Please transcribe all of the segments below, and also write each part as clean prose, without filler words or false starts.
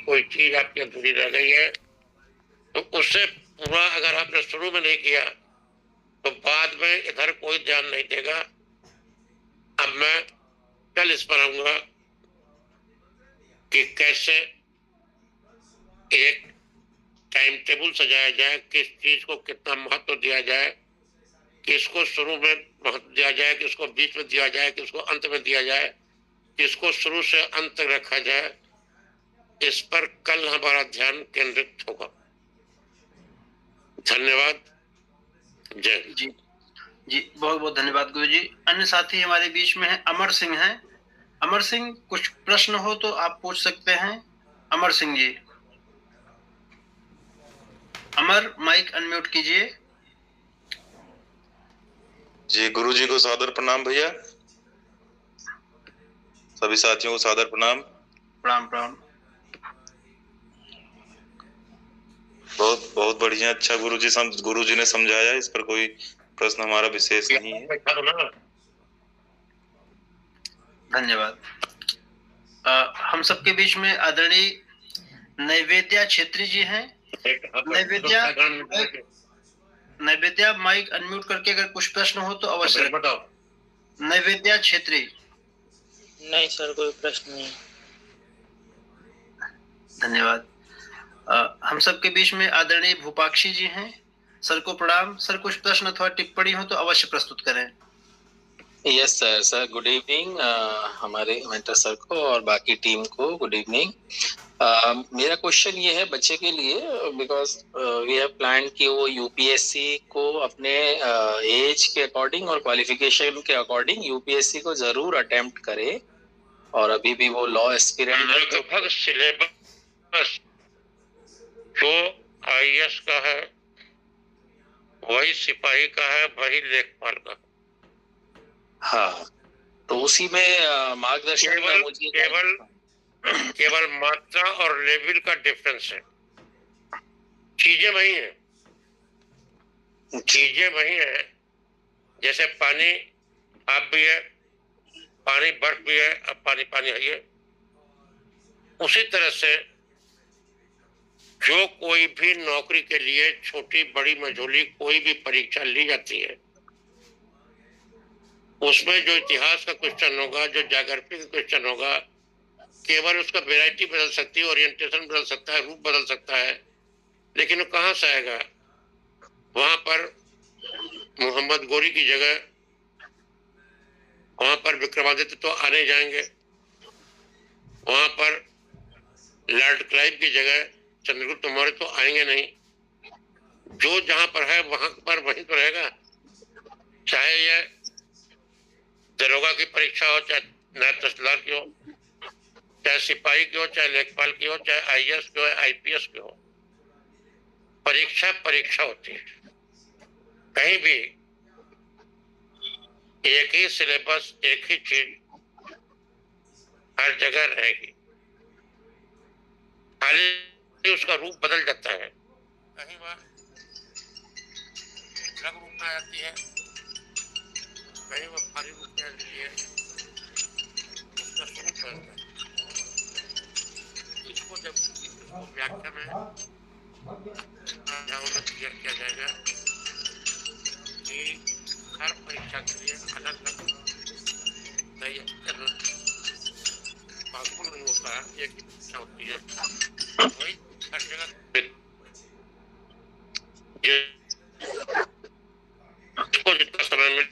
कोई चीज आपकी अधूरी रह गई है तो उससे पूरा अगर आपने शुरू में नहीं किया तो बाद में इधर कोई ध्यान नहीं देगा। अब मैं कल इस पर आऊंगा कि कैसे एक टाइम टेबल सजाया जाए, किस चीज को कितना महत्व दिया जाए, किसको शुरू में महत्व दिया जाए, किसको बीच में दिया जाए, किसको अंत में दिया जाए, किसको शुरू से अंत तक रखा जाए, इस पर कल हमारा ध्यान केंद्रित होगा। धन्यवाद। जय जी जी, बहुत बहुत धन्यवाद गुरु जी। अन्य साथी हमारे बीच में है, अमर सिंह हैं। अमर सिंह, कुछ प्रश्न हो तो आप पूछ सकते हैं। अमर सिंह जी, अमर माइक अनम्यूट कीजिए। जी, गुरु जी को सादर प्रणाम भैया। सभी साथियों को सादर प्रणाम। प्रणाम प्रणाम। बहुत बहुत बढ़िया, अच्छा गुरु जी ने समझाया, इस पर कोई प्रश्न हमारा विशेष नहीं है। धन्यवाद। हम सबके बीच में आदरणीय नैवेद्या छेत्री जी हैं। नैवेद्या माइक अनम्यूट करके अगर कुछ प्रश्न हो तो अवश्य बताओ। नैवेद्या छेत्री। नहीं सर, कोई प्रश्न नहीं। धन्यवाद। हम सबके बीच में आदरणीय भूपाक्षी जी हैं। सर को प्रणाम। सर, कुछ प्रश्न अथवा टिप्पणी हो तो अवश्य प्रस्तुत करें। Yes sir. Sir good evening हमारे मेंटर सर को और बाकी टीम को गुड इवनिंग। मेरा क्वेश्चन ये है बच्चे के लिए, बिकॉज वी हैव प्लान कि वो यूपीएससी को अपने एज के अकॉर्डिंग और क्वालिफिकेशन के अकॉर्डिंग यूपीएससी को जरूर अटेम्प्ट करे, और अभी भी वो लॉ एस्पिरेंट है। लगभग सिलेबस जो आईएएस का है वही सिपाही का है, वही लेखपाल का। हाँ, तो उसी में मार्गदर्शन केवल मात्रा और लेवल का डिफरेंस है। चीजें वही है, चीजें वही है। जैसे पानी आप भी है, पानी बर्फ भी है, अब पानी पानी है। उसी तरह से जो कोई भी नौकरी के लिए छोटी बड़ी मझोली कोई भी परीक्षा ली जाती है, उसमें जो इतिहास का क्वेश्चन होगा, जो ज्योग्राफी का क्वेश्चन होगा, केवल उसका वैरायटी बदल सकती है, ओरिएंटेशन बदल सकता है, रूप बदल सकता है, लेकिन वो कहां से आएगा? वहां पर मोहम्मद गोरी की जगह वहां पर विक्रमादित्य तो आने जाएंगे, वहां पर लॉर्ड क्लाइव की जगह चंद्रगुप्त मौर्य तो आएंगे नहीं। जो जहां पर है वहां पर वहीं तो रहेगा। चाहे यह दरोगा की परीक्षा हो, चाहे नायब तहसीलदार की हो, चाहे सिपाही की हो, चाहे लेखपाल की हो, चाहे आईएएस की हो, आईपीएस की हो, परीक्षा परीक्षा होती है। कहीं भी एक ही सिलेबस, एक ही चीज हर जगह रहेगी, खाली उसका रूप बदल जाता है। कहीं वह अलग रूप में आ जाती है, कहीं वह भारी रूप में आ जाती है, उसका स्वरूप बदलता है। इसको जब इसको व्याख्या में क्लियर किया जाएगा कि हर परीक्षा के लिए अलग अलग नहीं होता है, एक ही परीक्षा होती है, वही हर जगह जिसको जितना समय मिले।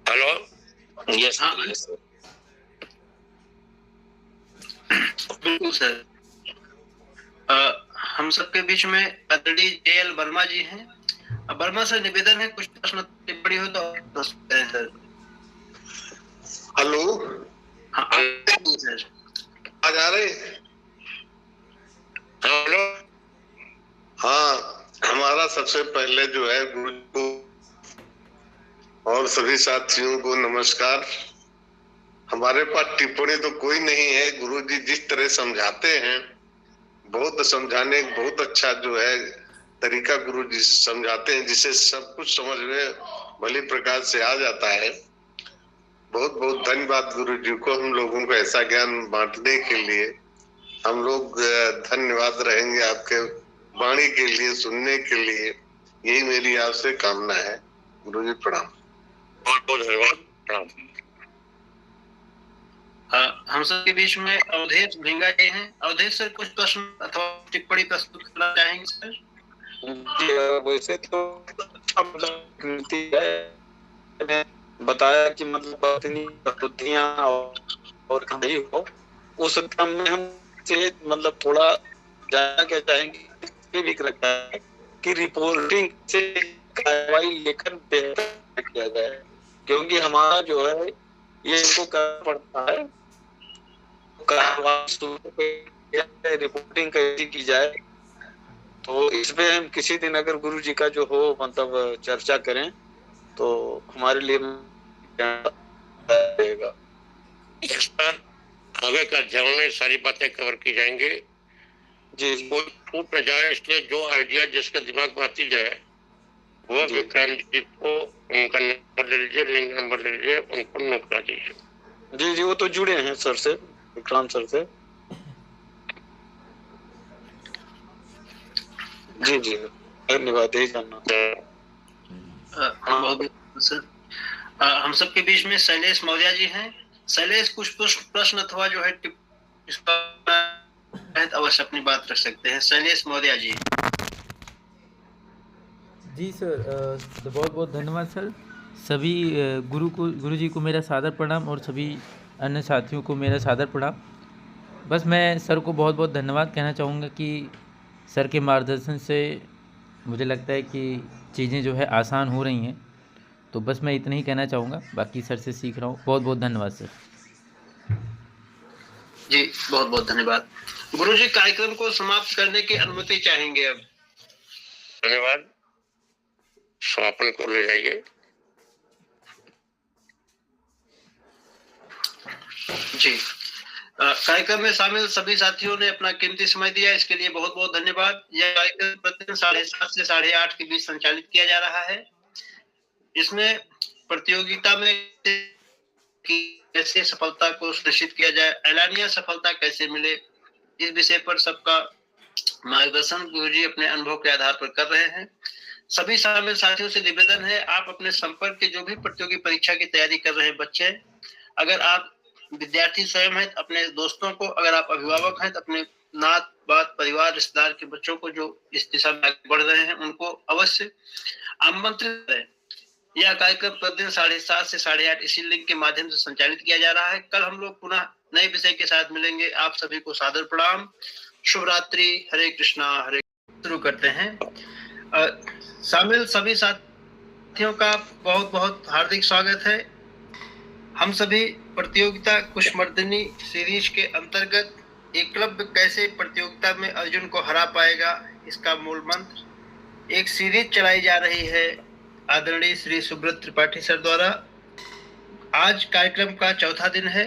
हेलो, यस बिल्कुल सर। हम सबके बीच में आदरणीय जेएल वर्मा जी हैं। वर्मा सर, निवेदन है कुछ प्रश्न टिप्पणी हो तो सर। हेलो, हाँ सर, आज आ रहे? हेलो, हाँ, हमारा सबसे पहले जो है गुरु को और सभी साथियों को नमस्कार। हमारे पास टिप्पणी तो कोई नहीं है। गुरु जी जिस तरह समझाते हैं, बहुत समझाने बहुत अच्छा जो है तरीका गुरु जी समझाते हैं, जिसे सब कुछ समझ में भली प्रकार से आ जाता है। बहुत बहुत धन्यवाद गुरु जी को हम लोगों को ऐसा ज्ञान बांटने के लिए। हम लोग धन्यवाद रहेंगे आपके वाणी के लिए, सुनने के लिए। यही मेरी आपसे कामना है। गुरु जी प्रणाम। बहुत बहुत धन्यवाद, प्रणाम। हम सबके बीच में अवधेश भिंगा जी हैं। अवधेश सर कुछ प्रश्न अथवा टिप्पणी प्रस्तुत करना चाहेंगे सर? वैसे तो अच्छा है, बताया कि मतलब पत्नी बुद्धियां और नहीं हो, उस क्रम में हम से मतलब थोड़ा जानना क्या चाहेंगे ये भी रखा है कि रिपोर्टिंग से कार्रवाई लेखन बेहतर किया जाए, क्योंकि हमारा जो है ये इनको करना पड़ता है। रिपोर्टिंग कैसी की जाए, तो इसमें हम किसी दिन अगर गुरु जी का जो हो मतलब चर्चा करें तो हमारे लिए रहेगा। इस पर आगे का अध्ययन में सारी बातें कवर की जाएंगे जी। कोई छूट न जाए, इसलिए जो आइडिया जिसके दिमाग में आती जाए वो विक्रांत जी को उनका नंबर ले लीजिए, लिंक नंबर ले लीजिए, उनको नोट करा दीजिए। जी जी, वो तो जुड़े हैं सर से, विक्रांत सर से। जी जी, धन्यवाद। यही जानना सर। हम सबके बीच में शैलेश मौर्य जी हैं। शैलेश कुछ प्रश्न अथवा जो है अवश्य अपनी बात रख सकते हैं। शैलेश मौर्य जी। जी सर, तो बहुत बहुत धन्यवाद सर। सभी गुरु जी को मेरा सादर प्रणाम और सभी अन्य साथियों को मेरा सादर प्रणाम। बस मैं सर को बहुत बहुत धन्यवाद कहना चाहूँगा कि सर के मार्गदर्शन से मुझे लगता है कि चीज़ें जो है आसान हो रही हैं। तो बस मैं इतना ही कहना चाहूँगा, बाकी सर से सीख रहा हूँ। बहुत बहुत धन्यवाद सर। जी बहुत बहुत धन्यवाद। गुरु जी कार्यक्रम को समाप्त करने की अनुमति चाहेंगे अब। धन्यवाद। समापन को ले जाइए। जी, कार्यक्रम में शामिल सभी साथियों ने अपना कीमती समय दिया, इसके लिए बहुत बहुत धन्यवाद। यह कार्यक्रम प्रतिदिन 7:30 से 8:30 के बीच संचालित किया जा रहा है। इसमें प्रतियोगिता में कैसे सफलता को सुनिश्चित किया जाए, एलानिया सफलता कैसे मिले, इस विषय पर सबका मार्गदर्शन गुरुजी अपने अनुभव के आधार पर कर रहे हैं। सभी शामिल साथियों से निवेदन है, आप अपने संपर्क के जो भी प्रतियोगी परीक्षा की तैयारी कर रहे हैं बच्चे, अगर आप विद्यार्थी स्वयं हैं, अपने दोस्तों को, अगर आप अभिभावक हैं तो अपने नात बात परिवार रिश्तेदार के बच्चों को जो इस दिशा में आगे बढ़ रहे हैं उनको अवश्य आमंत्रित करें। यह कार्यक्रम प्रतिदिन 7:30 से 8:30 इसी लिंक के माध्यम से संचालित किया जा रहा है। कल हम लोग पुनः नए विषय के साथ मिलेंगे। आप सभी को सादर प्रणाम, शुभ रात्रि, हरे कृष्णा। हरे शुरू करते हैं। शामिल सभी साथियों का बहुत बहुत हार्दिक स्वागत है। हम सभी प्रतियोगिता कुशमर्दिनी सीरीज के अंतर्गत एकलव्य कैसे प्रतियोगिता में अर्जुन को हरा पाएगा, इसका मूल मंत्र एक सीरीज चलाई जा रही है आदरणीय श्री सुब्रत त्रिपाठी सर द्वारा। आज कार्यक्रम का चौथा दिन है।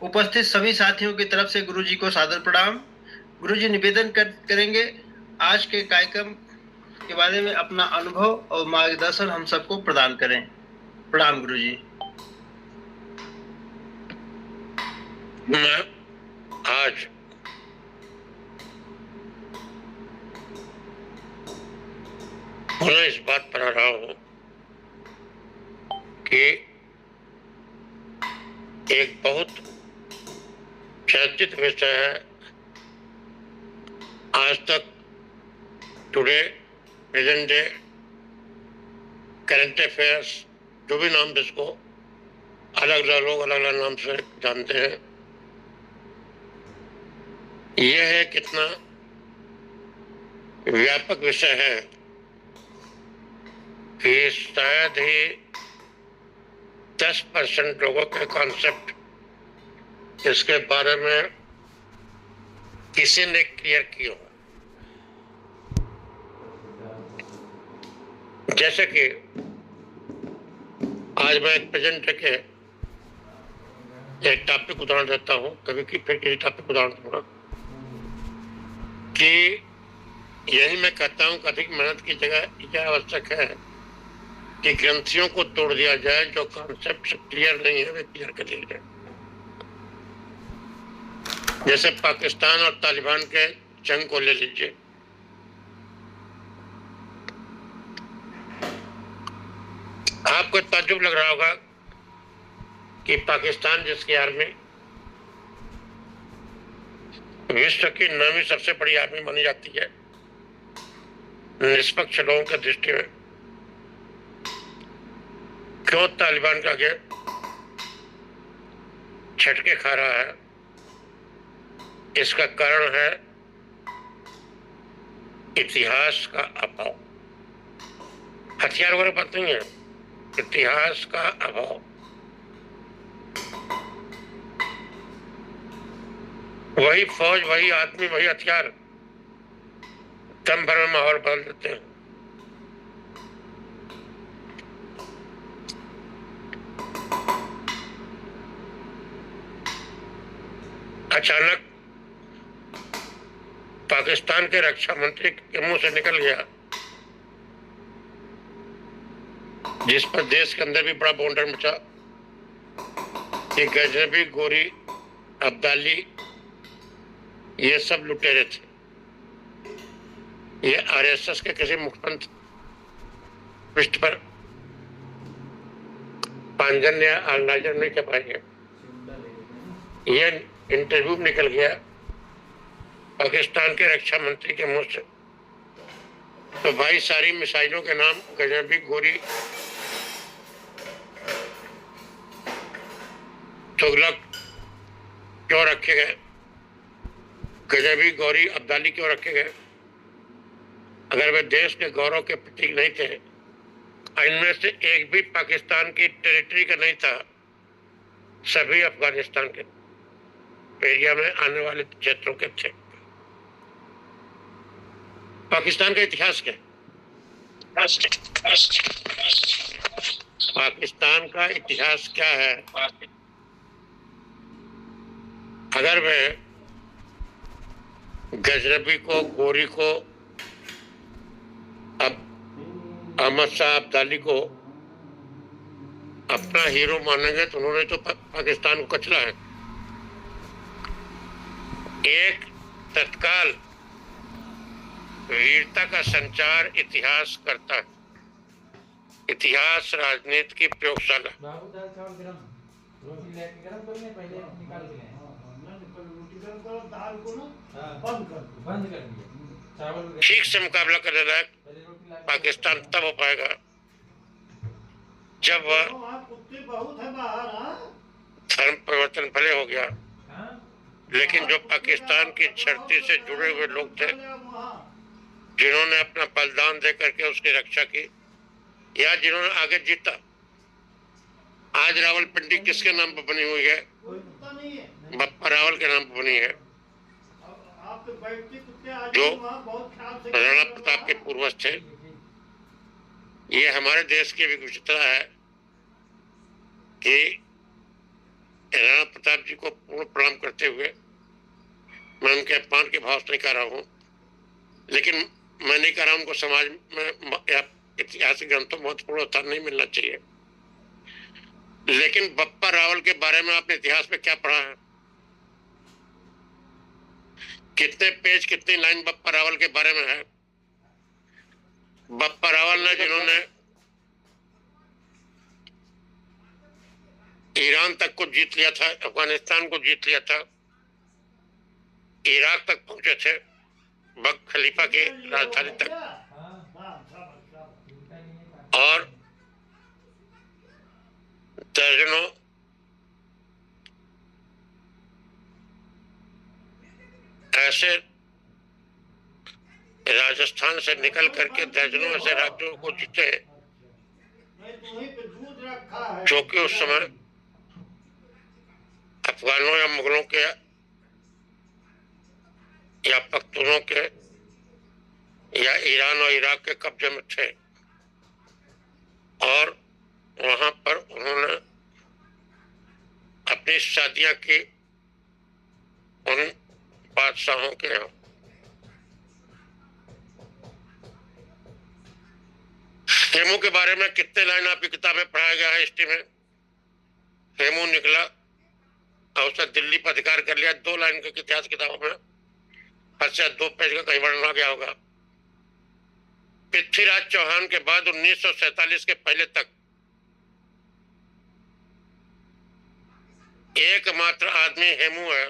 उपस्थित सभी साथियों की तरफ से गुरुजी को सादर प्रणाम। गुरुजी निवेदन करेंगे आज के कार्यक्रम के बारे में अपना अनुभव और मार्गदर्शन हम सबको प्रदान करें। प्रणाम गुरुजी। मैं आज पुनः इस बात पर आ रहा हूं कि एक बहुत चर्चित विषय है, आज तक, today, present day, current affairs, जो भी नाम जिसको अलग अलग लोग अलग अलग नाम से जानते हैं। यह है कितना व्यापक विषय है कि शायद ही 10% लोगों के कॉन्सेप्ट इसके बारे में किसी ने क्लियर किया हो। जैसे कि आज मैं एक प्रेजेंट के एक टॉपिक उदाहरण देता हूँ, कभी की फिर किसी टॉपिक उदाहरण दूंगा कि यही मैं कहता हूँ कि अधिक मेहनत की जगह यह आवश्यक है कि ग्रंथियों को तोड़ दिया जाए, जो कॉन्सेप्ट क्लियर नहीं है वे क्लियर कर दिए जाए। जैसे पाकिस्तान और तालिबान के जंग को ले लीजिए, आपको ताज्जुब लग रहा होगा कि पाकिस्तान जिसकी आर्मी विश्व की 9वीं सबसे बड़ी आर्मी मानी जाती है निष्पक्ष लोगों की दृष्टि में, क्यों तालिबान का आगे झटके खा रहा है? इसका कारण है इतिहास का अभाव। हथियार वगैरह बात नहीं है, इतिहास का अभाव। वही फौज, वही आदमी, वही हथियार दम भर में माहौल बदल देते हैं। अचानक पाकिस्तान के रक्षा मंत्री के मुंह से निकल गया, जिस पर देश के अंदर भी बड़ा बौंडर मचा, कि गजनबी, गोरी, अब्दाली ये सब लुटेरे थे। ये आरएसएस के किसी मुखपंथ पृष्ठ पर पांजन या ऑर्गेनाइजर नहीं कर पाएंगे। ये इंटरव्यू निकल गया पाकिस्तान के रक्षा मंत्री के मुंह से, तो भाई सारी मिसाइलों के नाम गजनबी, गोरी, तुगलक क्यों रखे गए? गजनबी, गौरी, अब्दाली क्यों रखे गए? अगर वे देश के गौरव के प्रतीक नहीं थे, इनमें से एक भी पाकिस्तान की टेरिटरी का नहीं था, सभी अफगानिस्तान के एरिया में आने वाले क्षेत्रों के थे। पाकिस्तान का इतिहास क्या है? पाकिस्तान का इतिहास क्या है? अगर वे गजनबी को, गोरी को, अब अहमद शाह अब्दाली को अपना हीरो मानेंगे तो उन्होंने तो पाकिस्तान को कचला है। एक तत्काल वीरता का संचार इतिहास करता है, इतिहास राजनीति की प्रयोगशाला। ठीक से मुकाबला करने लायक पाकिस्तान तब हो पाएगा जब वह धर्म परिवर्तन भले हो गया, लेकिन जो पाकिस्तान की धरती से जुड़े हुए लोग थे, जिन्होंने अपना बलिदान दे करके उसकी रक्षा की, या जिन्होंने आगे जीता। आज रावलपिंडी किसके नाम पर बनी हुई है? बप्पा रावल के नाम पर बनी है, जो राणा प्रताप के पूर्वज थे। ये हमारे देश की भी विचित्रता है कि राणा प्रताप जी को पूर्ण प्रणाम करते हुए मैं उनके अपमान के भाव से नहीं कर रहा हूँ, लेकिन मैं नहीं कह रहा उनको समाज में या ऐतिहासिक ग्रंथों में महत्वपूर्ण स्थान नहीं मिलना चाहिए। लेकिन बप्पा रावल के बारे में आपने इतिहास में क्या पढ़ा है? कितने पेज, कितनी लाइन बप्पा रावल के बारे में है? बप्पा रावल ने, जिन्होंने ईरान तक को जीत लिया था, अफगानिस्तान को जीत लिया था, इराक तक पहुंचे थे, बग खलीफा की राजधानी तक, और दर्जनों ऐसे राजस्थान से निकल करके दर्जनों ऐसे राज्यों को जीते जो कि उस समय अफगानों या मुगलों के या पख्तूनों के या ईरान और इराक के कब्जे में थे, और वहां पर उन्होंने अपनी शादियां की उन बादशाहों के यहाँ। हेमू के बारे में कितने लाइन आपकी किताब में पढ़ाया गया है हिस्ट्री में? हेमू निकला और उसने दिल्ली पर अधिकार कर लिया, 2 लाइन के इतिहास किताबों में हद से 2 पेज का कहीं वर्णन आ गया होगा। पृथ्वीराज चौहान के बाद 1947 के पहले तक एकमात्र आदमी हेमू है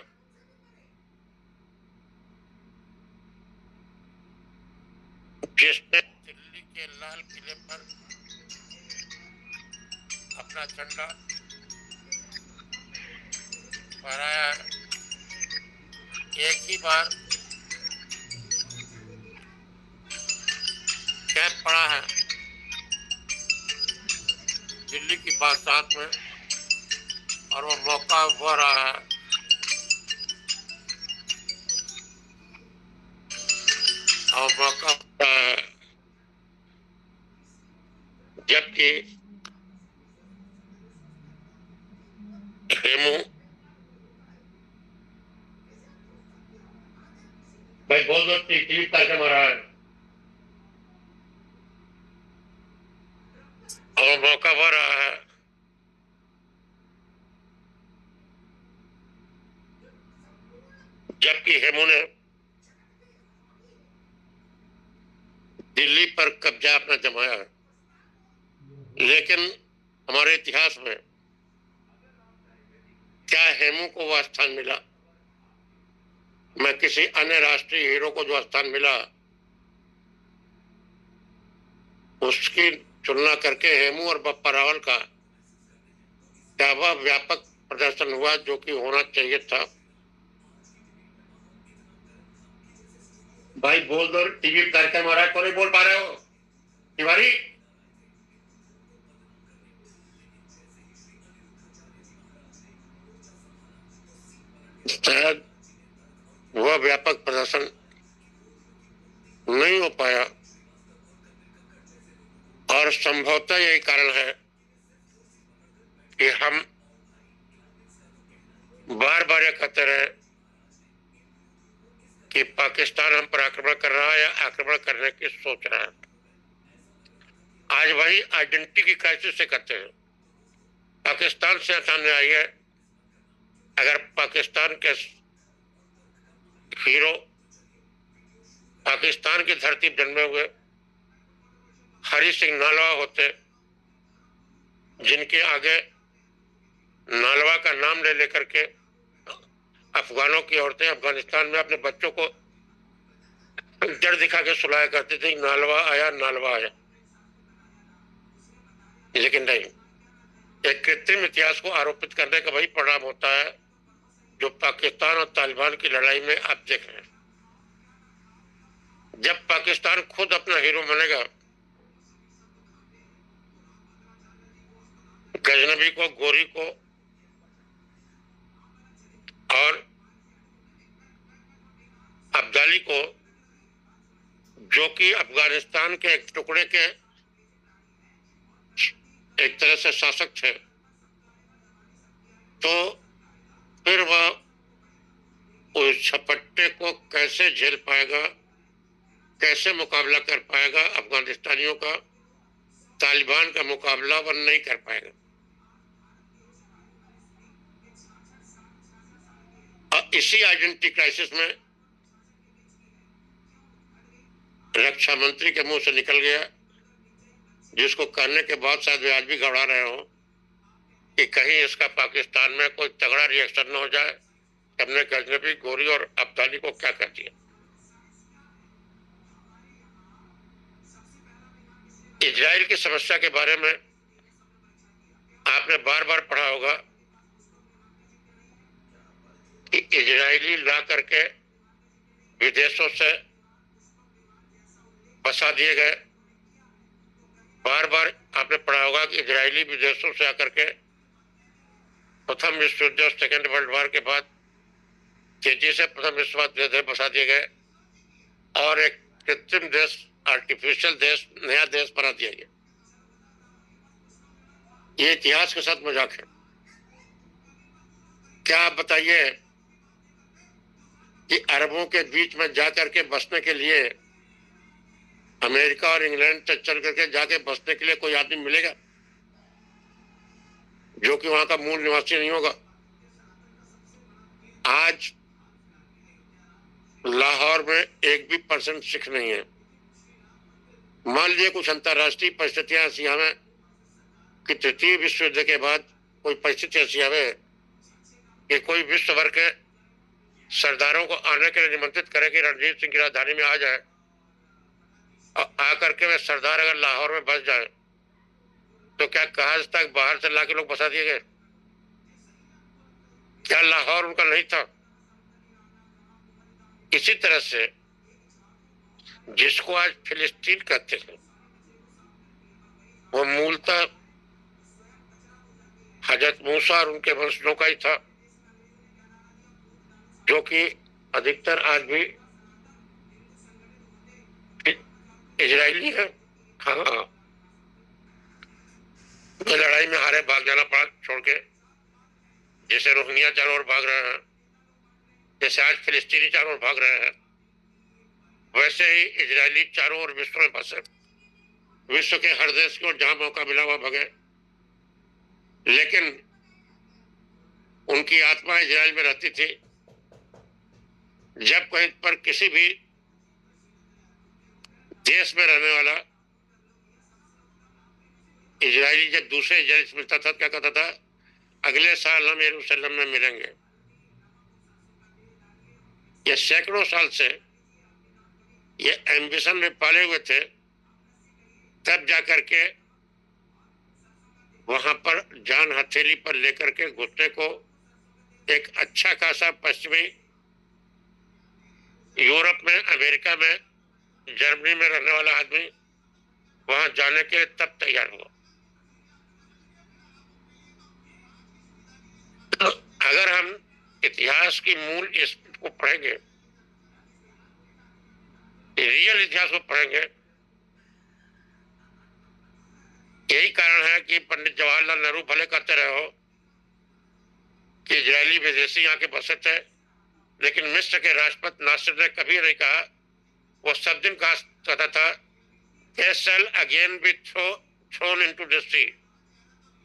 जिसने दिल्ली के लाल किले पर अपना झंडा फहराया है। एक ही बार कैद पड़ा है दिल्ली की बादशाहत में और वो मौका हो रहा है और मौका होता है जबकि हेमू भाई बोल दो टीवी करके मारा है और मौका हो रहा है जबकि हेमू ने दिल्ली पर कब्जा अपना जमाया है। लेकिन हमारे इतिहास में क्या हेमू को वह स्थान मिला? मैं किसी अन्य राष्ट्रीय हीरो को जो स्थान मिला उसकी तुलना करके हेमू और बप्पा रावल का क्या वह व्यापक प्रदर्शन हुआ जो कि होना चाहिए था? भाई बोल दो, टीवी कार्यक्रम आ रहा है, कौन नहीं बोल पा रहे हो? तिवारी शायद वह व्यापक प्रदर्शन नहीं हो पाया और संभवतः यही कारण है कि हम बार बार यह कहते रहे कि पाकिस्तान हम पर आक्रमण कर रहा है या आक्रमण करने की सोच रहा है। आज वही आइडेंटिटी की क्राइसिस से कहते हैं। पाकिस्तान से सामने आई है, अगर पाकिस्तान के हीरो पाकिस्तान की धरती पर जन्मे हुए हरि सिंह नालवा होते, जिनके आगे नालवा का नाम ले लेकर के अफगानों की औरतें अफगानिस्तान में अपने बच्चों को डर दिखा के सुलाया करती थी, नालवा आया नालवा आया। लेकिन नहीं, एक कृत्रिम इतिहास को आरोपित करने का वही परिणाम होता है जो पाकिस्तान और तालिबान की लड़ाई में आप देख रहे हैं। जब पाकिस्तान खुद अपना हीरो बनेगा, गजनबी को, गोरी को और अब्दाली को, जो कि अफगानिस्तान के एक टुकड़े के एक तरह से शासक थे, तो फिर वह उस झपट्टे को कैसे झेल पाएगा, कैसे मुकाबला कर पाएगा? अफगानिस्तानियों का तालिबान का मुकाबला वह नहीं कर पाएगा। और इसी आइडेंटिटी क्राइसिस में रक्षा मंत्री के मुंह से निकल गया, जिसको करने के बाद शायद वे आज भी घबरा रहे हो कि कहीं इसका पाकिस्तान में कोई तगड़ा रिएक्शन न हो जाए, हमने गजनबी, गोरी और अब्दाली को क्या कर दिया। इजराइल की समस्या के बारे में आपने बार बार पढ़ा होगा कि इजरायली ला करके विदेशों से बसा दिए गए। बार बार आपने पढ़ा होगा कि इजरायली विदेशों से आकर के प्रथम विश्व युद्ध और सेकेंड वर्ल्ड वॉर के बाद तेजी से प्रथम विश्व युद्ध बसा दिए गए और एक कृत्रिम देश, आर्टिफिशियल देश, नया देश बना दिया गया। ये इतिहास के साथ मजाक है। क्या आप बताइए कि अरबों के बीच में जाकर के बसने के लिए अमेरिका और इंग्लैंड तक चल करके जाके बसने के लिए कोई आदमी मिलेगा जो कि वहां का मूल निवासी नहीं होगा। आज लाहौर में एक भी परसेंट सिख नहीं है। मान लीजिए कुछ अंतरराष्ट्रीय परिस्थितियां ऐसी हमें कि तृतीय विश्व युद्ध के बाद कोई परिस्थिति ऐसी आवे कि कोई विश्व भर के सरदारों को आने के लिए निमंत्रित करे कि रणजीत सिंह की राजधानी में आ जाए और आकर के वे सरदार अगर लाहौर में बस जाए तो क्या कहां तक बाहर से लाके लोग बसा दिए गए? क्या लाहौर उनका नहीं था? इसी तरह से जिसको आज फिलिस्तीन कहते हैं वो मूलतः हजरत मूसा और उनके वंशजों का ही था, जो कि अधिकतर आज भी इजरायली है। हाँ, लड़ाई में हारे भाग जाना पड़ा छोड़ के, जैसे रोहिंग्या चारों ओर भाग रहे हैं, जैसे आज फिलिस्तीनी चारों ओर भाग रहे हैं, वैसे ही इजरायली चारों ओर विश्व में फंसे। विश्व के हर देश को जहां मौका मिला वहां भगे, लेकिन उनकी आत्मा इजराइल में रहती थी। जब कहीं पर किसी भी देश में रहने वाला इजरायली जब दूसरे इजराइल से मिलता था क्या कहता था? अगले साल हम यरूशलेम में मिलेंगे। ये सैकड़ों साल से ये एम्बिशन में पाले हुए थे, तब जाकर के वहां पर जान हथेली पर लेकर के घुसने को एक अच्छा खासा पश्चिमी यूरोप में, अमेरिका में, जर्मनी में रहने वाला आदमी वहां जाने के लिए तब तैयार हुआ। तो अगर हम इतिहास की मूल को पढ़ेंगे, रियल इतिहास को पढ़ेंगे, यही कारण है कि पंडित जवाहरलाल नेहरू भले कहते रहे हो कि इजरायली विदेशी यहाँ के बसे थे, लेकिन मिस्र के राष्ट्रपति नासिर ने कभी नहीं कहा, वो सब दिन कहता था they shall again be thrown into the sea,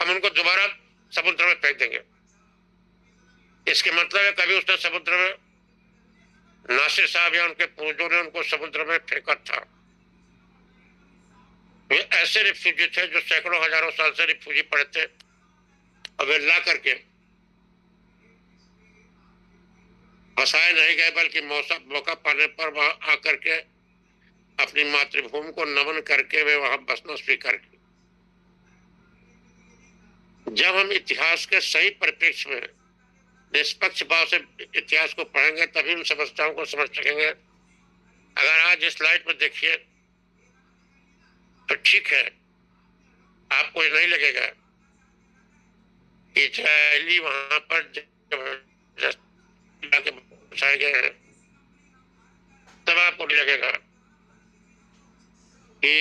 हम उनको दोबारा समुद्र में फेंक देंगे। इसके मतलब है कभी उसने समुद्र में, नासिर साहब या उनके पूर्वजों ने उनको समुद्र में फेंका था। वे ऐसे रिफ्यूजी थे जो सैकड़ों हजारों साल से रिफ्यूजी पड़े थे, और वे ला करके बसाए नहीं गए, बल्कि मौका पाने पर वहां आकर के अपनी मातृभूमि को नमन करके वे वहां बसना स्वीकार किया। जब हम इतिहास के सही परिप्रेक्ष्य में निष्पक्ष भाव से इतिहास को पढ़ेंगे तभी उन समस्याओं को समझ सकेंगे। अगर आज इस स्लाइड में देखिए तो ठीक है, आपको ये नहीं लगेगा कि इजरायली वहां पर बसाए गए हैं, तब आपको नहीं लगेगा कि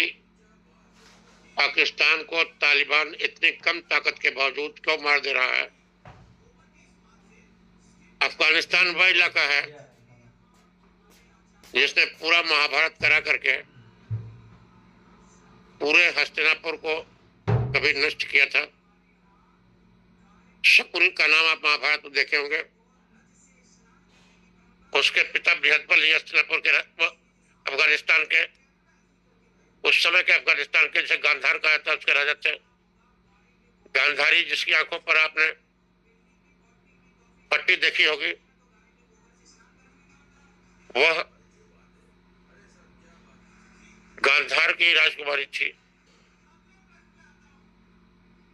पाकिस्तान को तालिबान इतनी कम ताकत के बावजूद क्यों मार दे रहा है। अफगानिस्तान वह इलाका है जिसने पूरा महाभारत करा करके पूरे हस्तिनापुर को कभी नष्ट किया था। शकुनी का नाम आप महाभारत में देखे होंगे। उसके पिता बृहदबल ही हस्तिनापुर के अफगानिस्तान के, उस समय के अफगानिस्तान के, जिसे गांधार कहा था, उसके राजा थे। गांधारी जिसकी आंखों पर आपने पट्टी देखी होगी, वह गांधार की राजकुमारी थी।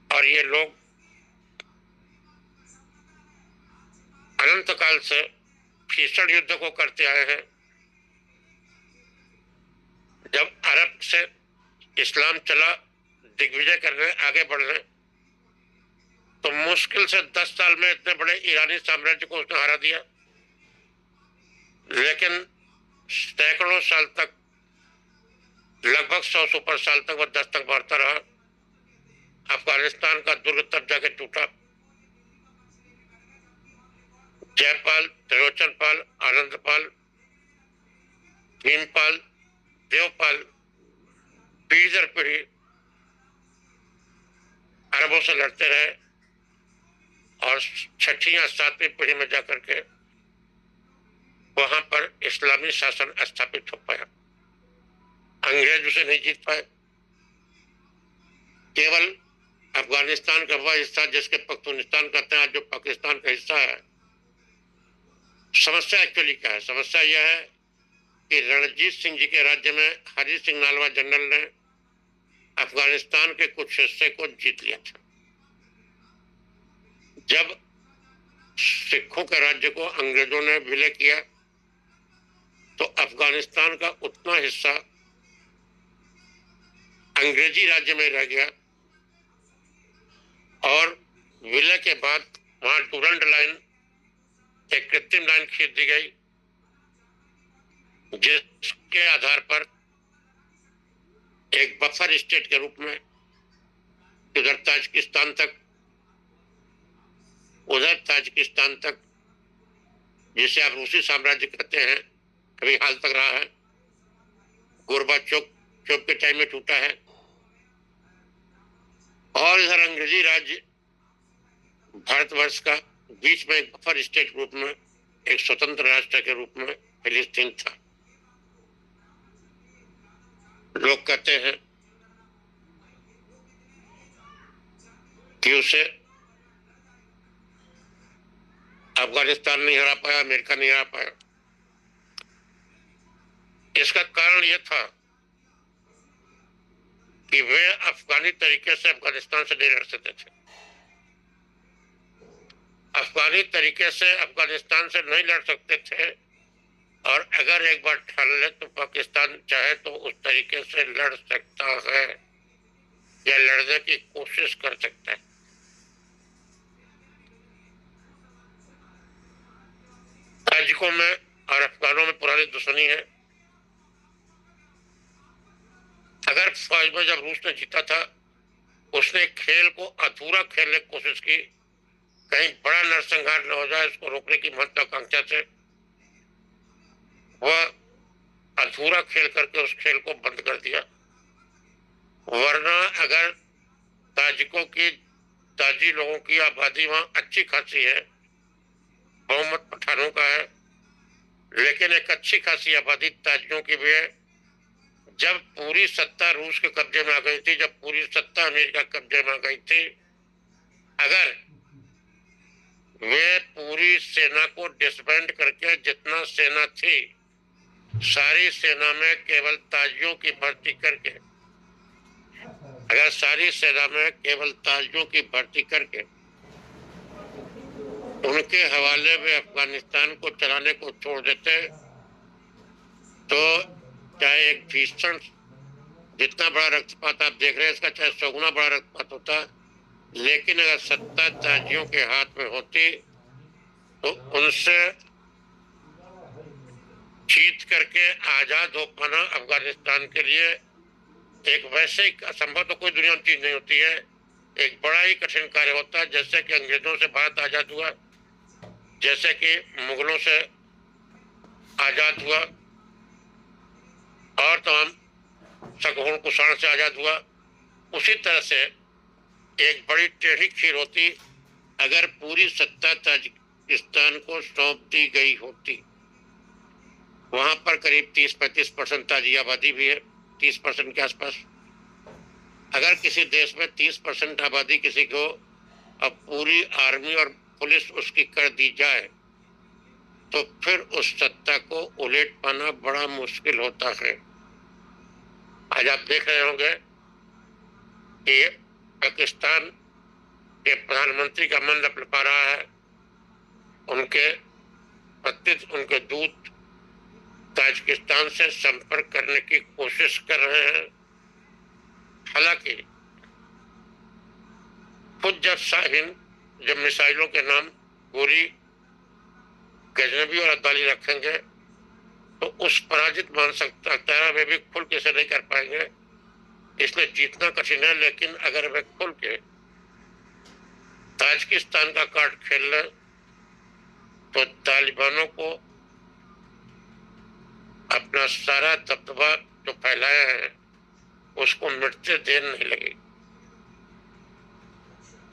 और ये लोग अनंत काल से भीषण युद्ध को करते आए हैं। जब अरब से इस्लाम चला दिग्विजय करने, आगे बढ़ने, तो मुश्किल से 10 साल में इतने बड़े ईरानी साम्राज्य को उसने हरा दिया। लेकिन सैकड़ों साल तक, लगभग 100 सुपर साल तक वह दस्तक मारता रहा। अफगानिस्तान का दुर्ग तब जाके टूटा। जयपाल, त्रिलोचनपाल, आनंदपाल, भीमपाल, देवपाल, पीढ़ी दर पीढ़ी अरबों से लड़ते रहे और छठी या सातवीं पीढ़ी में जाकर के वहां पर इस्लामी शासन स्थापित हो पाया। अंग्रेज उसे नहीं जीत पाए। केवल अफगानिस्तान का वह हिस्सा जिसके पख्तूनिस्तान कहते हैं, जो पाकिस्तान का हिस्सा है। समस्या एक्चुअली क्या है? समस्या यह है कि रणजीत सिंह जी के राज्य में हरी सिंह नालवा जनरल ने अफगानिस्तान के कुछ हिस्से को जीत लिया था। जब सिखों के राज्य को अंग्रेजों ने विलय किया तो अफगानिस्तान का उतना हिस्सा अंग्रेजी राज्य में रह गया और विलय के बाद वहां डूरंड लाइन, एक कृत्रिम लाइन खींच दी गई, जिसके आधार पर एक बफर स्टेट के रूप में उधर ताजिकिस्तान तक, जिसे आप रूसी साम्राज्य कहते हैं, अभी हाल तक रहा है। गोरबाचोव के टाइम में टूटा है। और इधर अंग्रेजी राज्य भारतवर्ष का बीच में एक बफर स्टेट के रूप में, एक स्वतंत्र राष्ट्र के रूप में फिलिस्तीन था। लोग कहते हैं कि उसे अफगानिस्तान नहीं हरा पाया, अमेरिका नहीं हरा पाया। इसका कारण यह था कि वे अफगानी तरीके से अफगानिस्तान से नहीं लड़ सकते थे। अफगानी तरीके से अफगानिस्तान से नहीं लड़ सकते थे और अगर एक बार ठान ले तो पाकिस्तान चाहे तो उस तरीके से लड़ सकता है या लड़ने की कोशिश कर सकता है। ताजिकों में और अफगानों में पुरानी दुश्मनी है। अगर फौज में जब रूस ने जीता था, उसने खेल को अधूरा खेलने की कोशिश की, कहीं बड़ा नरसंहार न हो जाए इसको रोकने की महत्वाकांक्षा से वह अधूरा खेल करके उस खेल को बंद कर दिया। वरना अगर ताजी लोगों की आबादी वहां अच्छी खासी है, बहुमत पठानों का है, लेकिन एक अच्छी खासी आबादी ताजियों की भी है। जब पूरी सत्ता रूस के कब्जे में आ गई थी, जब पूरी सत्ता अमेरिका कब्जे में आ गई थी, अगर वे पूरी सेना को डिसबैंड करके जितना सेना थी सारी सेना में केवल ताजियों की भर्ती करके, अगर सारी सेना में केवल ताजियों की भर्ती करके उनके हवाले में अफगानिस्तान को चलाने को छोड़ देते तो चाहे एक भीषण जितना बड़ा रक्तपात आप देख रहे हैं इसका चाहे 100 गुना बड़ा रक्तपात होता, लेकिन अगर सत्ता ताजियों के हाथ में होती तो उनसे जीत करके आजाद हो पाना अफगानिस्तान के लिए एक वैसे ही असंभव तो कोई दुनिया में चीज नहीं होती है, एक बड़ा ही कठिन कार्य होता है। जैसे कि अंग्रेजों से भारत आजाद हुआ, जैसे कि मुगलों से आजाद हुआ और तमाम शकों कुषाण से आजाद हुआ, उसी तरह से एक बड़ी टेढ़ी खीर होती अगर पूरी सत्ता ताजिकिस्तान को सौंप दी गई होती। वहां पर करीब 30-35% ताजी आबादी भी है, 30% के आसपास। अगर किसी देश में 30% आबादी किसी को अब पूरी आर्मी और पुलिस उसकी कर दी जाए तो फिर उस सत्ता को उलट पाना बड़ा मुश्किल होता है। आज आप देख रहे होंगे कि पाकिस्तान के प्रधानमंत्री का मन लपलपा रहा है, उनके दूत ताजिकिस्तान से संपर्क करने की कोशिश कर रहे हैं। हालांकि खुद जब शाहीन जब मिसाइलों के नाम गोरी, गजनबी और अब्दाली रखेंगे तो उस पराजित मानसिक अख्तियार वे भी खुल के से नहीं कर पाएंगे, इसलिए जीतना कठिन है। लेकिन अगर वे खुल के ताजिकिस्तान का कार्ड खेल लें तो तालिबानों को अपना सारा दबदबा जो फैलाया है उसको मिटते देर नहीं लगेगी।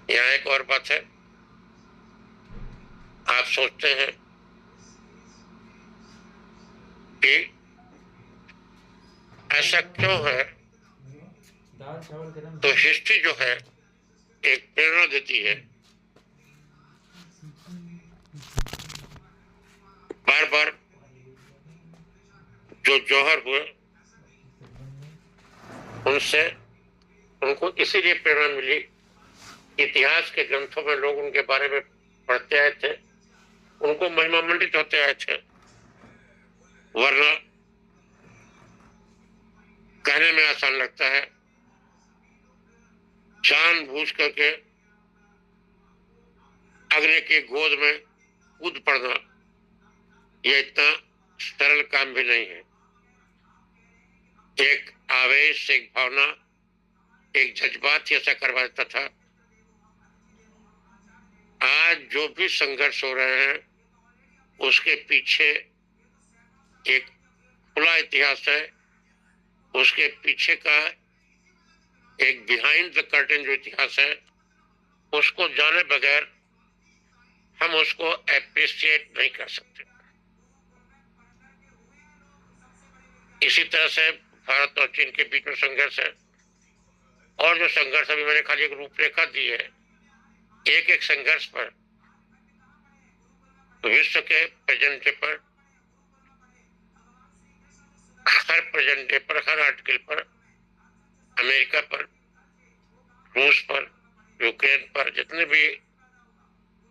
यहाँ एक और बात है, आप सोचते हैं कि ऐसा क्यों है, तो हिस्ट्री जो है एक प्रेरणा देती है। बार बार जो जौहर हुए उनसे उनको इसीलिए प्रेरणा मिली, इतिहास के ग्रंथों में लोग उनके बारे में पढ़ते आए थे, उनको महिमामंडित होते आए थे। वरना कहने में आसान लगता है, जानबूझ करके अग्नि की गोद में कूद पड़ना यह इतना सरल काम भी नहीं है। एक आवेश, एक भावना, एक जज्बात ही ऐसा करवा देता था। आज जो भी संघर्ष हो रहे हैं उसके पीछे एक खुला इतिहास है, उसके पीछे का एक बिहाइंड द कर्टेन जो इतिहास है उसको जाने बगैर हम उसको एप्रिशिएट नहीं कर सकते। इसी तरह से भारत और चीन के बीच में संघर्ष है, और जो संघर्ष अभी मैंने खाली एक रूपरेखा दी है, एक एक संघर्ष पर विश्व के प्रेजेंट डे पर, हर प्रेजेंट डे पर, हर आर्टिकल पर, अमेरिका पर, रूस पर, यूक्रेन पर, जितने भी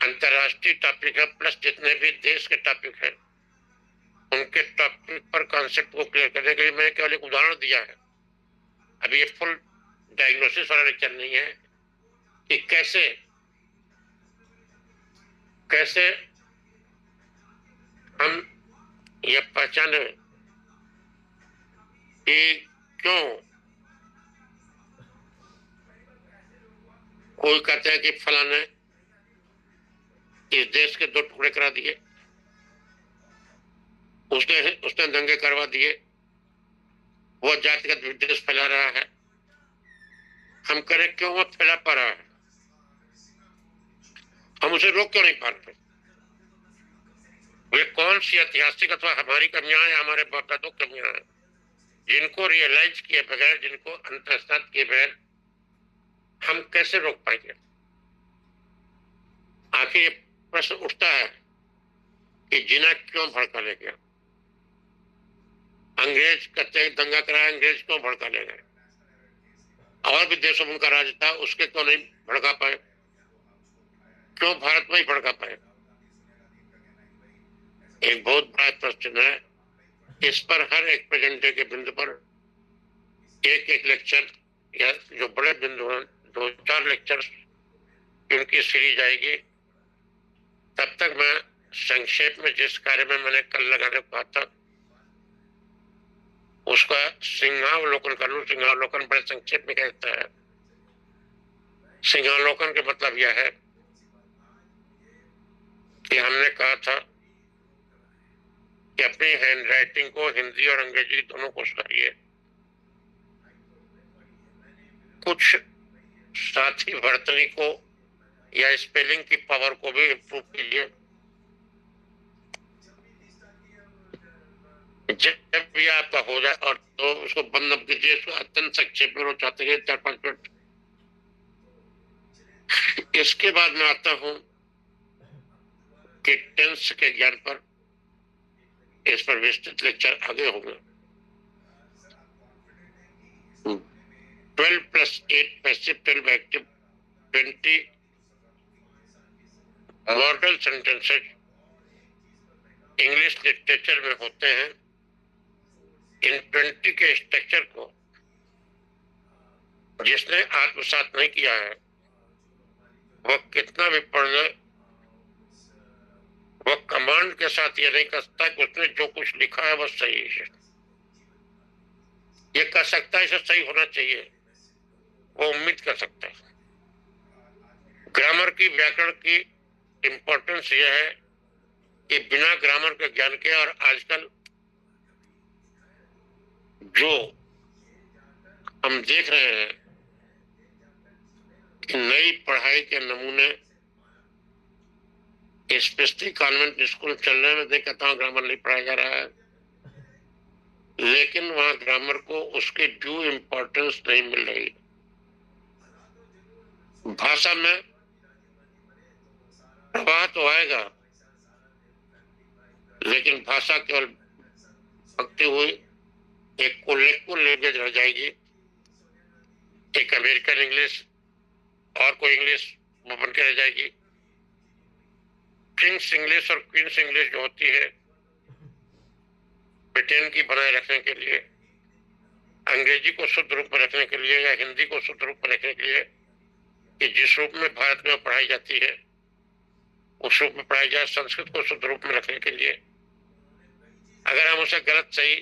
अंतरराष्ट्रीय टॉपिक है प्लस जितने भी देश के टॉपिक है, उनके टॉपिक पर कॉन्सेप्ट को क्लियर करने के लिए मैंने केवल एक उदाहरण दिया है। अभी ये फुल डायग्नोसिस वाला लेक्चर नहीं है कि कैसे कैसे हम ये पहचाने कि क्यों कोई कहते हैं कि फलाने इस देश के 2 टुकड़े करा दिए, उसने दंगे करवा दिए, वो जातिगत विद्वेष फैला रहा है। हम करें क्यों वो फैला पा रहा है, हम उसे रोक क्यों नहीं पा रहे? वे कौन सी ऐतिहासिक अथवा हमारी कमियां हैं, हमारे बाप दादों की कमियां हैं, जिनको रियलाइज किए बगैर, जिनको अंतर्स्नात किए बगैर हम कैसे रोक पाएंगे? आखिर ये प्रश्न उठता है कि जिना क्यों भड़का ले गया? अंग्रेज कहते हैं दंगा कराया, अंग्रेज क्यों भड़का ले गए? और भी देशों में उनका राज था, उसके क्यों नहीं भड़का पाए? क्यों भारत में ही भड़का पाए? एक बहुत बड़ा प्रश्न है। इस पर हर एक प्रेजेंट डे के बिंदु पर एक एक लेक्चर या जो बड़े बिंदु हैं 2-4 लेक्चर उनकी सीरीज आएगी। तब तक मैं संक्षेप में जिस कार्य में मैंने कल लगाने को कहा था उसका सिंहावलोकन कर लूं। सिंहावलोकन बड़े संक्षेप में कहता है। सिंहावलोकन के मतलब यह है कि हमने कहा था कि अपनी हैंडराइटिंग को हिंदी और अंग्रेजी दोनों को सुधारिए, कुछ साथी वर्तनी को या स्पेलिंग की पावर को भी इम्प्रूव कीजिए। जब भी आपका हो जाए और तो उसको बंद न कीजिए, इसको अत्यंत संक्षेप में चाहते हैं 4-5 मिनट। इसके बाद मैं आता हूं कि टेंस के ज्ञान पर, इस पर विस्तृत लेक्चर आगे होगा। 12 + 8 passive, 12 active, 20 model sentences English literature में होते हैं। इन 20 के स्ट्रक्चर को जिसने आत्मसात नहीं किया है वह कितना भी पढ़ ले, वह कमांड के साथ ये नहीं कर सकता कि उसने जो कुछ लिखा है वह सही है। ये कर सकता है इसे सही होना चाहिए, वो उम्मीद कर सकता है। ग्रामर की, व्याकरण की इंपॉर्टेंस यह है कि बिना ग्रामर के ज्ञान के, और आजकल जो हम देख रहे हैं कि नई पढ़ाई के नमूने स्पेशली कॉन्वेंट स्कूल चलने में देखता हूँ ग्रामर नहीं पढ़ाया जा रहा है, लेकिन वहां ग्रामर को उसकी ड्यू इम्पोर्टेंस नहीं मिल रही। भाषा में प्रवाह तो आएगा, लेकिन भाषा केवल भक्ति हुई एक कोलेक्टिव लैंग्वेज रह जाएगी। एक अमेरिकन इंग्लिश और कोई इंग्लिश वो बन के रह जाएगी। किंग्स इंग्लिश और क्वींस इंग्लिश जो होती है ब्रिटेन की बनाए रखने के लिए, अंग्रेजी को शुद्ध रूप में रखने के लिए या हिंदी को शुद्ध रूप में रखने के लिए, कि जिस रूप में भारत में पढ़ाई जाती है उस रूप में पढ़ाई जाए, संस्कृत को शुद्ध रूप में रखने के लिए अगर हम उसे गलत सही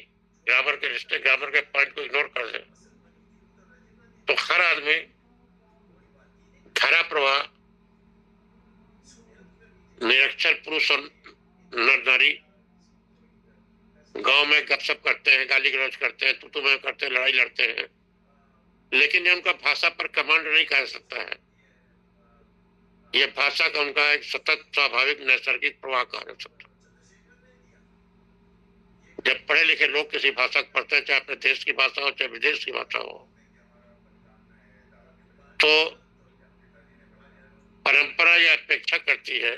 ग्रामर के रिश्ते, ग्रामर के पॉइंट को इग्नोर कर दें तो हर आदमी धारा प्रवाह, निरक्षर पुरुष और नर नारी गांव में गपशप करते हैं, गाली गलौज करते हैं, तू मैं करते हैं, लड़ाई लड़ते हैं, लेकिन ये उनका भाषा पर कमांड नहीं कर सकता है। ये भाषा का उनका एक सतत स्वाभाविक नैसर्गिक प्रवाह कहा जा सकता है। जब पढ़े लिखे लोग किसी भाषा को पढ़ते हैं, चाहे अपने देश की भाषा हो चाहे विदेश की भाषा हो, तो परंपरा यह अपेक्षा करती है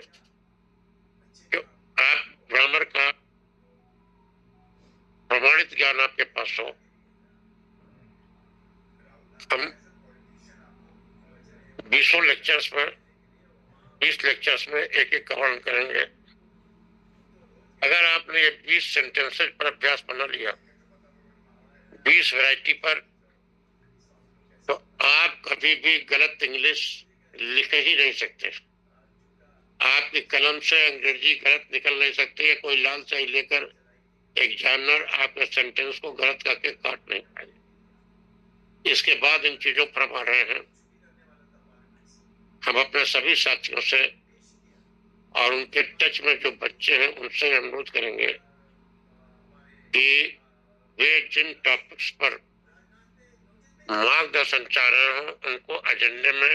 कि आप ग्रामर का प्रमाणित ज्ञान आपके पास हो। हम 20 लेक्चर्स में 20 लेक्चर्स में एक का वर्णन करेंगे। अगर आपने ये 20 सेंटेंसेस पर अभ्यास बना लिया 20 वैरायटी पर, तो आप कभी भी गलत इंग्लिश लिख ही नहीं सकते। आपकी कलम से अंग्रेजी गलत निकल नहीं सकती है। कोई लाल स्याही लेकर एग्जामिनर आपके सेंटेंस को गलत करके काट नहीं पाएगा। इसके बाद इन चीजों पर हम आ रहे हैं। हम अपने सभी साथियों से और उनके टच में जो बच्चे हैं उनसे अनुरोध करेंगे कि वे जिन टॉपिक्स पर मार्गदर्शन चाह रहे हैं उनको एजेंडे में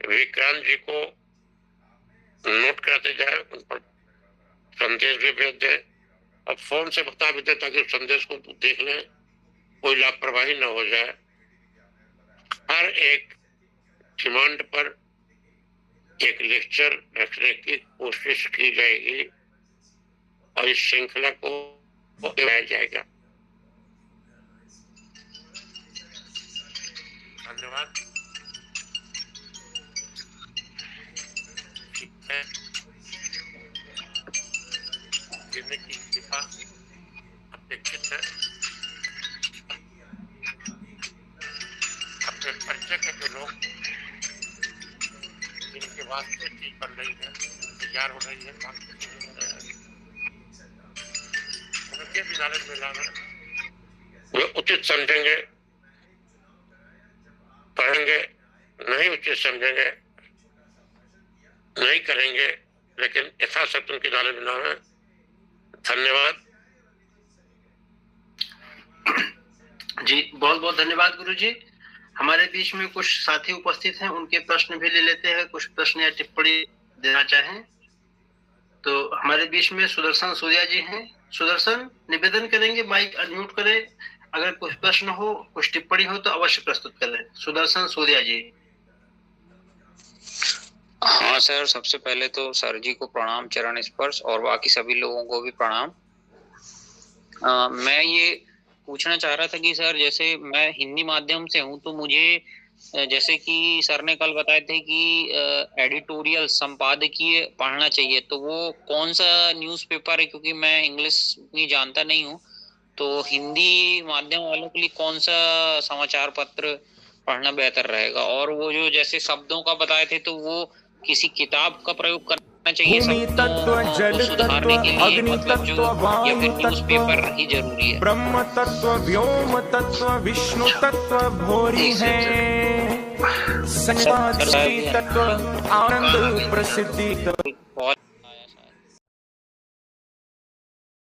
विक्रांत जी को नोट कराते जाए, उन पर संदेश भी भेज दे और फोन से बता भी दे ताकि उस संदेश को देख लें, कोई लापरवाही न हो जाए। हर एक डिमांड पर एक लेक्चर रखने की कोशिश की जाएगी और इस श्रृंखला को दिखाया जाएगा। धन्यवाद। गिरने की दिशा अपेक्षित है। अपने परिचय के जो लोग जिनके वास्ते चीज बन रही है, तैयार हो रही है, उनके भी नॉलेज में लाना वे उचित समझेंगे, पढ़ेंगे, नहीं उचित समझेंगे, नहीं करेंगे, लेकिन यथाशक्ति उनकी नॉलेज में लाना। धन्यवाद जी, बहुत बहुत धन्यवाद गुरुजी। हमारे बीच में कुछ साथी उपस्थित हैं, उनके प्रश्न भी ले लेते हैं। कुछ प्रश्न या टिप्पणी देना चाहें तो हमारे बीच में सुदर्शन सूर्या जी हैं। सुदर्शन, निवेदन करेंगे माइक अनम्यूट करें, अगर कुछ प्रश्न हो, कुछ टिप्पणी हो तो अवश्य प्रस्तुत करें। सुदर्शन सूर्या जी। हाँ सर, सबसे पहले तो सर जी को प्रणाम, चरण स्पर्श, और बाकी सभी लोगों को भी प्रणाम। मैं ये पूछना चाह रहा था कि सर जैसे मैं हिंदी माध्यम से हूँ तो मुझे जैसे कि सर ने कल बताए थे कि एडिटोरियल संपादकीय पढ़ना चाहिए, तो वो कौन सा न्यूज़पेपर है? क्योंकि मैं इंग्लिश नहीं जानता नहीं हूँ, तो हिंदी माध्यम वालों के लिए कौन सा समाचार पत्र पढ़ना बेहतर रहेगा? और वो जो जैसे शब्दों का बताए थे तो वो किसी किताब का प्रयोग करना चाहिए शब्दों को सुधारने के लिए, मतलब जो, या फिर न्यूज़पेपर ही जरूरी है? ब्रह्म तत्व, व्योम तत्व, विष्णु तत्व भोरी है, सन्निपात तत्व, आनंद प्रसिद्धि